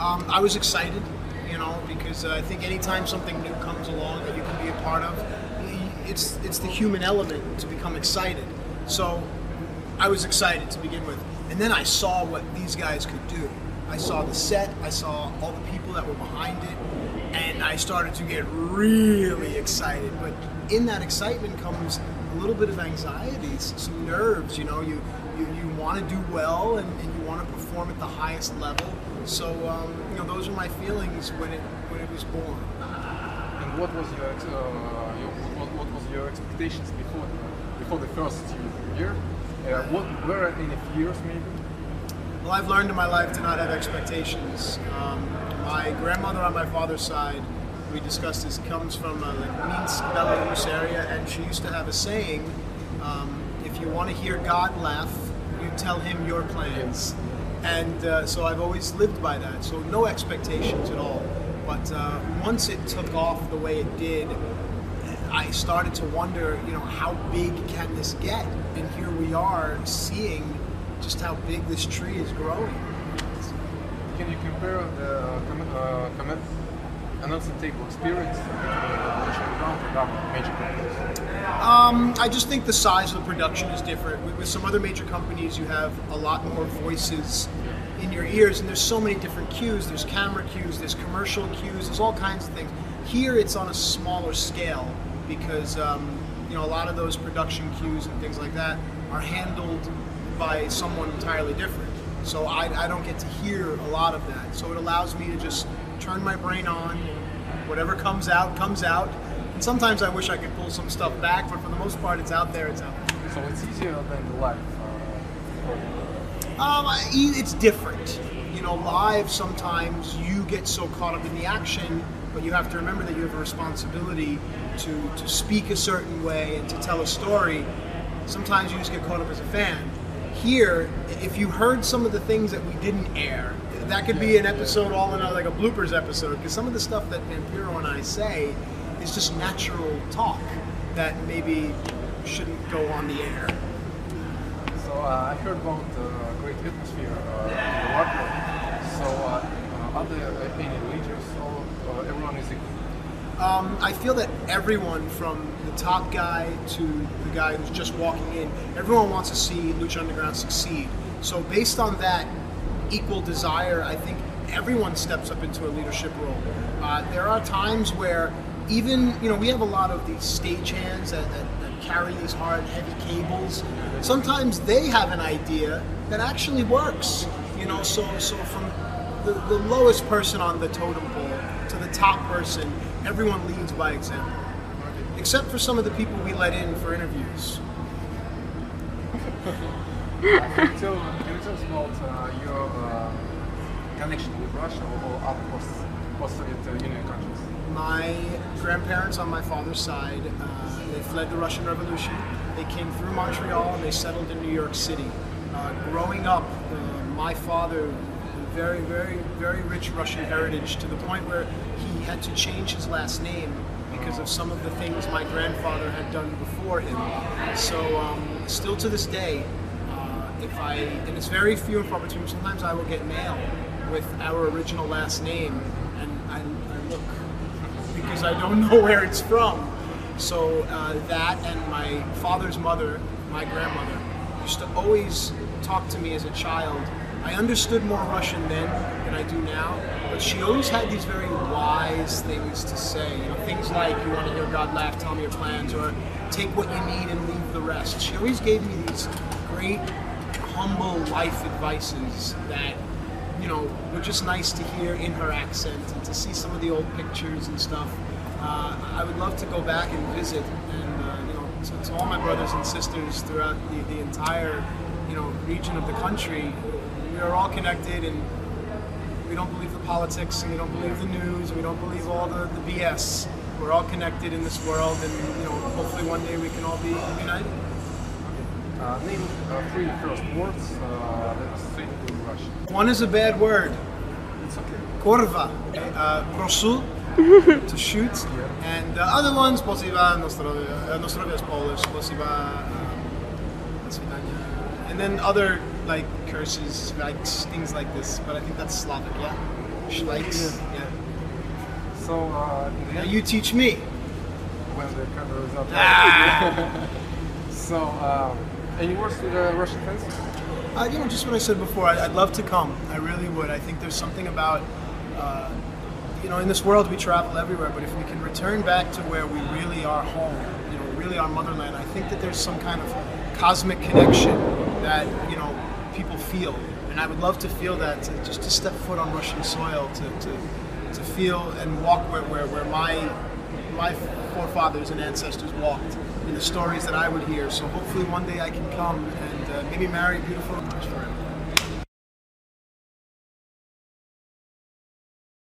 I was excited, you know, because I think anytime something new comes along that you can be a part of, it's the human element to become excited. So I was excited to begin with, and then I saw what these guys could do. I saw the set, I saw all the people that were behind it, and I started to get really excited. But in that excitement comes a little bit of anxiety, some nerves, you know, you want to do well and you want to perform at the highest level. So, you know, those are my feelings when it was born. And what was your expectations before the first year? Were any fears maybe? Well, I've learned in my life to not have expectations. My grandmother on my father's side, we discussed this, comes from Minsk, Belarus area, and she used to have a saying, if you want to hear God laugh, you tell him your plans. And so I've always lived by that, so no expectations at all. But once it took off the way it did, I started to wonder, you know, how big can this get? And here we are seeing just how big this tree is growing. Can you compare the announcing table experience between Lucha Underground and other major companies? I just think the size of the production is different. With some other major companies, you have a lot more voices in your ears, and there's so many different cues. There's camera cues, there's commercial cues, there's all kinds of things. Here, it's on a smaller scale because you know, a lot of those production cues and things like that are handled by someone entirely different. So I don't get to hear a lot of that. So it allows me to just turn my brain on, whatever comes out, comes out. And sometimes I wish I could pull some stuff back, but for the most part, it's out there, it's out there. So it's easier than the live? It's different. You know, live, sometimes you get so caught up in the action, but you have to remember that you have a responsibility to speak a certain way and to tell a story. Sometimes you just get caught up as a fan. Here, if you heard some of the things that we didn't air, that could be an episode all in like a bloopers episode, because some of the stuff that Vampiro and I say is just natural talk that maybe shouldn't go on the air. So I heard about the great atmosphere in the locker. So are there any leaders or everyone is equal? I feel that everyone, from the top guy to the guy who's just walking in, everyone wants to see Lucha Underground succeed. So based on that equal desire, I think everyone steps up into a leadership role. There are times where even, you know, we have a lot of these stagehands that carry these hard, heavy cables. Sometimes they have an idea that actually works, you know, so from the lowest person on the totem pole to the top person, everyone leads by example, except for some of the people we let in for interviews. Can you tell us about your connection with Russia or other post-Soviet Union countries? My grandparents on my father's side, they fled the Russian Revolution. They came through Montreal and they settled in New York City. Growing up, my father, very, very, very rich Russian heritage, to the point where he had to change his last name because of some of the things my grandfather had done before him. So still to this day, and it's very few and far between, sometimes I will get mail with our original last name, and I look, because I don't know where it's from. So that, and my father's mother, my grandmother, used to always talk to me as a child. I understood more Russian then than I do now, but she always had these very wise things to say. You know, things like, you want to hear God laugh, tell me your plans, or take what you need and leave the rest. She always gave me these great, humble life advices that, you know, were just nice to hear in her accent, and to see some of the old pictures and stuff. I would love to go back and visit, and you know, to all my brothers and sisters throughout the entire, you know, region of the country. We are all connected, and we don't believe the politics, and we don't believe the news, and we don't believe all the BS. We're all connected in this world, and you know, hopefully one day we can all be united. Name 3 first words that say in Russian. One is a bad word. It's okay. Korva, prosu, to shoot, and the other one, spasiba, nostrovia is Polish, spasiba, and then other like curses, like things like this, but I think that's Slavic, yeah? Schleichs. Yeah. So in the Now end, you teach me. when the camera is up. Ah! So any words to the Russian fans? You know, just what I said before. I'd love to come. I really would. I think there's something about, you know, in this world we travel everywhere, but if we can return back to where we really are home, you know, really our motherland, I think that there's some kind of cosmic connection that, you know, people feel. And I would love to feel that, just to step foot on Russian soil, to feel and walk where my forefathers and ancestors walked, in the stories that I would hear. So hopefully one day I can come and maybe marry a beautiful woman.